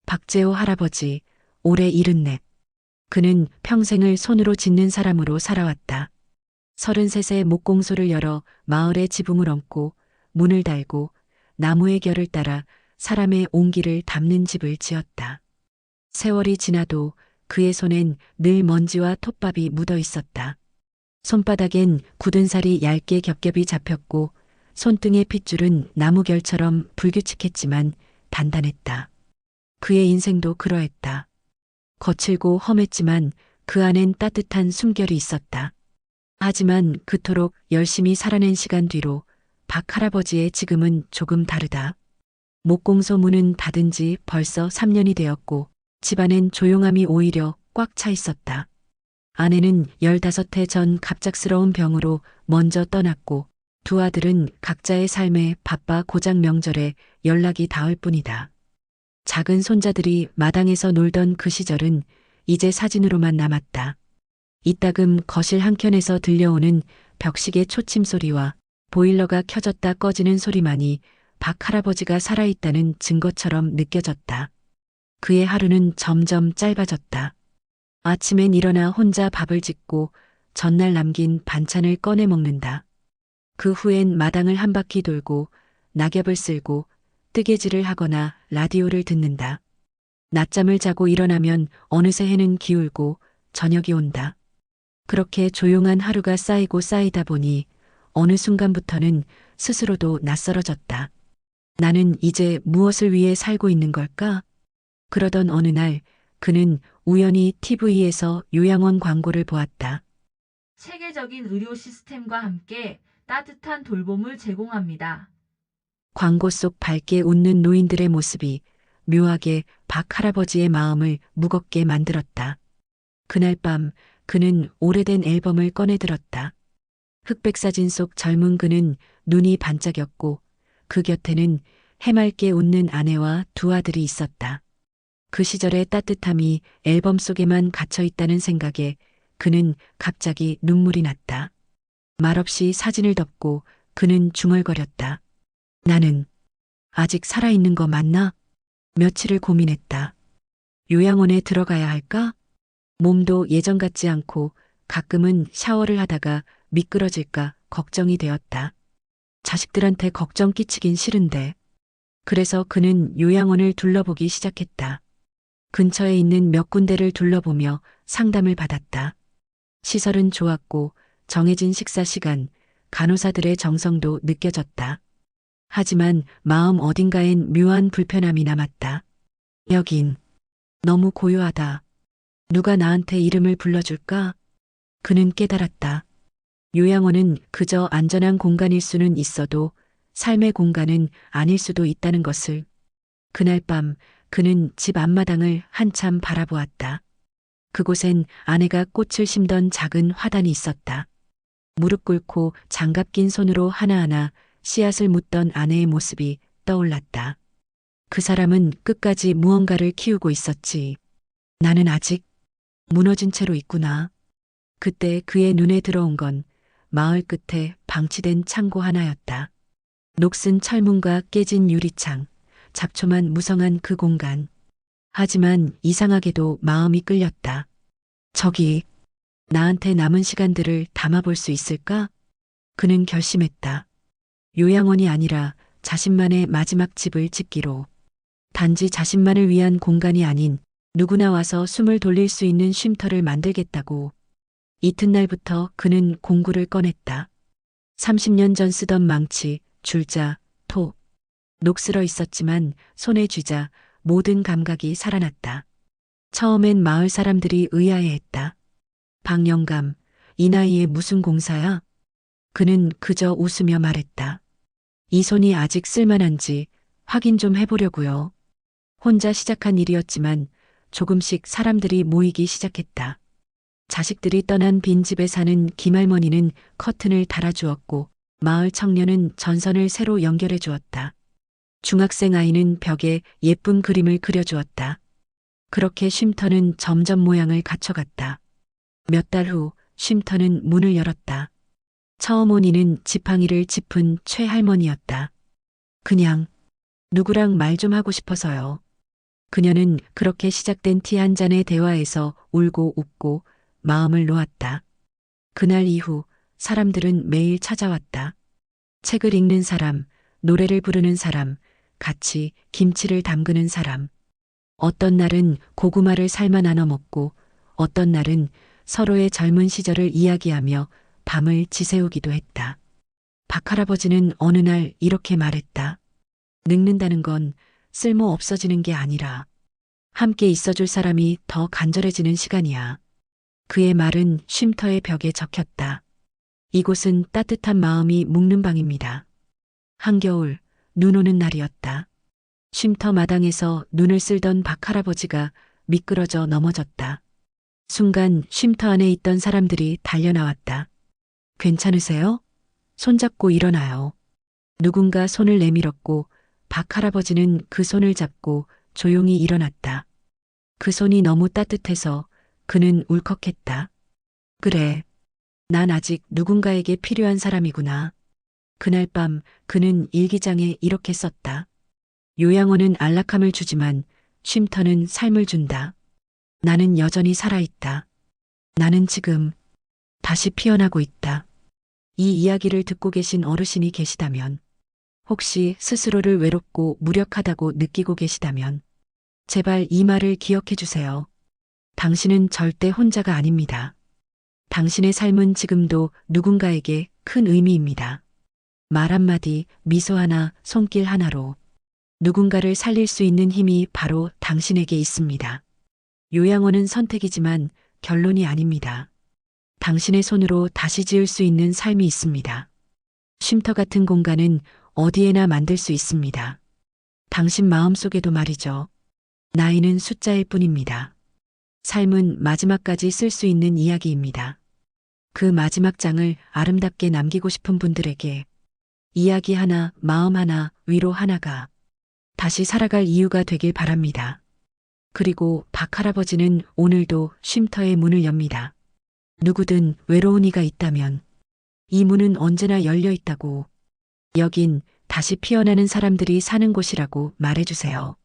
박재호 할아버지, 올해 74. 그는 평생을 손으로 짓는 사람으로 살아왔다. 33세 목공소를 열어 마을의 지붕을 얹고 문을 달고 나무의 결을 따라 사람의 온기를 담는 집을 지었다. 세월이 지나도 그의 손엔 늘 먼지와 톱밥이 묻어 있었다. 손바닥엔 굳은 살이 얇게 겹겹이 잡혔고 손등의 핏줄은 나무결처럼 불규칙했지만 단단했다. 그의 인생도 그러했다. 거칠고 험했지만 그 안엔 따뜻한 숨결이 있었다. 하지만 그토록 열심히 살아낸 시간 뒤로 박 할아버지의 지금은 조금 다르다. 목공소 문은 닫은 지 벌써 3년이 되었고 집안엔 조용함이 오히려 꽉 차 있었다. 아내는 15해 전 갑작스러운 병으로 먼저 떠났고 두 아들은 각자의 삶에 바빠 고장 명절에 연락이 닿을 뿐이다. 작은 손자들이 마당에서 놀던 그 시절은 이제 사진으로만 남았다. 이따금 거실 한켠에서 들려오는 벽시계 초침 소리와 보일러가 켜졌다 꺼지는 소리만이 박 할아버지가 살아있다는 증거처럼 느껴졌다. 그의 하루는 점점 짧아졌다. 아침엔 일어나 혼자 밥을 짓고 전날 남긴 반찬을 꺼내 먹는다. 그 후엔 마당을 한 바퀴 돌고 낙엽을 쓸고 뜨개질을 하거나 라디오를 듣는다. 낮잠을 자고 일어나면 어느새 해는 기울고 저녁이 온다. 그렇게 조용한 하루가 쌓이고 쌓이다 보니 어느 순간부터는 스스로도 낯설어졌다. 나는 이제 무엇을 위해 살고 있는 걸까? 그러던 어느 날 그는 우연히 TV에서 요양원 광고를 보았다. 체계적인 의료 시스템과 함께 따뜻한 돌봄을 제공합니다. 광고 속 밝게 웃는 노인들의 모습이 묘하게 박 할아버지의 마음을 무겁게 만들었다. 그날 밤 그는 오래된 앨범을 꺼내 들었다. 흑백 사진 속 젊은 그는 눈이 반짝였고 그 곁에는 해맑게 웃는 아내와 두 아들이 있었다. 그 시절의 따뜻함이 앨범 속에만 갇혀 있다는 생각에 그는 갑자기 눈물이 났다. 말없이 사진을 덮고 그는 중얼거렸다. 나는 아직 살아있는 거 맞나? 며칠을 고민했다. 요양원에 들어가야 할까? 몸도 예전 같지 않고 가끔은 샤워를 하다가 미끄러질까 걱정이 되었다. 자식들한테 걱정 끼치긴 싫은데. 그래서 그는 요양원을 둘러보기 시작했다. 근처에 있는 몇 군데를 둘러보며 상담을 받았다. 시설은 좋았고 정해진 식사 시간, 간호사들의 정성도 느껴졌다. 하지만 마음 어딘가엔 묘한 불편함이 남았다. 여긴 너무 고요하다. 누가 나한테 이름을 불러줄까? 그는 깨달았다. 요양원은 그저 안전한 공간일 수는 있어도 삶의 공간은 아닐 수도 있다는 것을. 그날 밤 그는 집 앞마당을 한참 바라보았다. 그곳엔 아내가 꽃을 심던 작은 화단이 있었다. 무릎 꿇고 장갑 낀 손으로 하나하나 씨앗을 묻던 아내의 모습이 떠올랐다. 그 사람은 끝까지 무언가를 키우고 있었지. 나는 아직 무너진 채로 있구나. 그때 그의 눈에 들어온 건 마을 끝에 방치된 창고 하나였다. 녹슨 철문과 깨진 유리창, 잡초만 무성한 그 공간. 하지만 이상하게도 마음이 끌렸다. 저기, 나한테 남은 시간들을 담아볼 수 있을까? 그는 결심했다. 요양원이 아니라 자신만의 마지막 집을 짓기로. 단지 자신만을 위한 공간이 아닌 누구나 와서 숨을 돌릴 수 있는 쉼터를 만들겠다고. 이튿날부터 그는 공구를 꺼냈다. 30년 전 쓰던 망치, 줄자, 톱. 녹슬어 있었지만 손에 쥐자 모든 감각이 살아났다. 처음엔 마을 사람들이 의아해했다. 박영감, 이 나이에 무슨 공사야? 그는 그저 웃으며 말했다. 이 손이 아직 쓸만한지 확인 좀 해보려고요. 혼자 시작한 일이었지만 조금씩 사람들이 모이기 시작했다. 자식들이 떠난 빈집에 사는 김할머니는 커튼을 달아주었고 마을 청년은 전선을 새로 연결해 주었다. 중학생 아이는 벽에 예쁜 그림을 그려주었다. 그렇게 쉼터는 점점 모양을 갖춰갔다. 몇 달 후 쉼터는 문을 열었다. 처음 온 이는 지팡이를 짚은 최할머니였다. 그냥 누구랑 말 좀 하고 싶어서요. 그녀는 그렇게 시작된 티 한 잔의 대화에서 울고 웃고 마음을 놓았다. 그날 이후 사람들은 매일 찾아왔다. 책을 읽는 사람, 노래를 부르는 사람, 같이 김치를 담그는 사람. 어떤 날은 고구마를 삶아 나눠 먹고 어떤 날은 서로의 젊은 시절을 이야기하며 밤을 지새우기도 했다. 박할아버지는 어느 날 이렇게 말했다. 늙는다는 건 쓸모 없어지는 게 아니라 함께 있어줄 사람이 더 간절해지는 시간이야. 그의 말은 쉼터의 벽에 적혔다. 이곳은 따뜻한 마음이 묵는 방입니다. 한겨울, 눈 오는 날이었다. 쉼터 마당에서 눈을 쓸던 박할아버지가 미끄러져 넘어졌다. 순간 쉼터 안에 있던 사람들이 달려나왔다. 괜찮으세요? 손잡고 일어나요. 누군가 손을 내밀었고 박할아버지는 그 손을 잡고 조용히 일어났다. 그 손이 너무 따뜻해서 그는 울컥했다. 그래. 난 아직 누군가에게 필요한 사람이구나. 그날 밤 그는 일기장에 이렇게 썼다. 요양원은 안락함을 주지만 쉼터는 삶을 준다. 나는 여전히 살아있다. 나는 지금 다시 피어나고 있다. 이 이야기를 듣고 계신 어르신이 계시다면, 혹시 스스로를 외롭고 무력하다고 느끼고 계시다면, 제발 이 말을 기억해 주세요. 당신은 절대 혼자가 아닙니다. 당신의 삶은 지금도 누군가에게 큰 의미입니다. 말 한마디, 미소 하나, 손길 하나로 누군가를 살릴 수 있는 힘이 바로 당신에게 있습니다. 요양원은 선택이지만 결론이 아닙니다. 당신의 손으로 다시 지을 수 있는 삶이 있습니다. 쉼터 같은 공간은 어디에나 만들 수 있습니다. 당신 마음속에도 말이죠. 나이는 숫자일 뿐입니다. 삶은 마지막까지 쓸 수 있는 이야기입니다. 그 마지막 장을 아름답게 남기고 싶은 분들에게 이야기 하나, 마음 하나, 위로 하나가 다시 살아갈 이유가 되길 바랍니다. 그리고 박할아버지는 오늘도 쉼터의 문을 엽니다. 누구든 외로운 이가 있다면 이 문은 언제나 열려 있다고, 여긴 다시 피어나는 사람들이 사는 곳이라고 말해주세요.